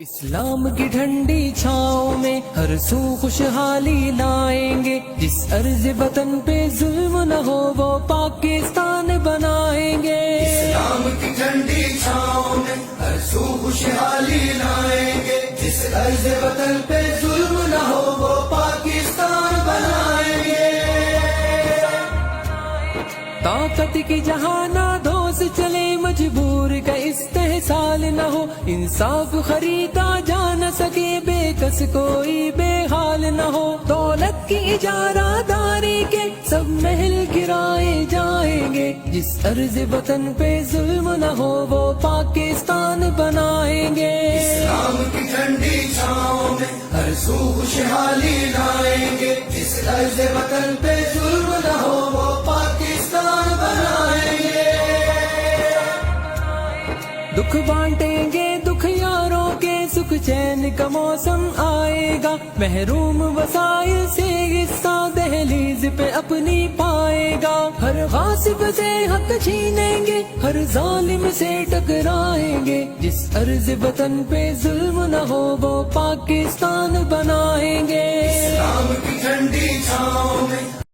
اسلام کی ٹھنڈی چھاؤں میں ہر سو خوشحالی لائیں گے، جس ارض وطن پہ ظلم نہ ہو وہ پاکستان بنائیں گے۔ اسلام کی ٹھنڈی چھاؤں میں ہر سو خوشحالی لائیں گے، جس ارض وطن پہ ظلم نہ ہو وہ پاکستان بنائیں گے۔ طاقت کی جہاں نادوز چلے، مجبور کا استحصال نہ ہو، انصاف خریدا جا نہ سکے، بے کس کوئی بے حال نہ ہو۔ دولت کی اجارہ داری کے سب محل گرائے جائیں گے، جس ارض وطن پہ ظلم نہ ہو وہ پاکستان بنائیں گے۔ اسلام کی ٹھنڈی چھاؤں میں ہر سو خوشحالی لائیں گے، جس ارض وطن پہ ظلم نہ ہو وہ پاکستان بنائیں گے۔ دکھ بانٹیں گے دکھ یاروں کے، سکھ چین کا موسم آئے گا، محروم وسائل سے حصہ دہلیز پہ اپنی پائے گا۔ ہر غاصب سے حق چھینیں گے، ہر ظالم سے ٹکرائیں گے، جس ارض وطن پہ ظلم نہ ہو وہ پاکستان بنائیں گے۔ اسلام کی ٹھنڈی چھاؤں میں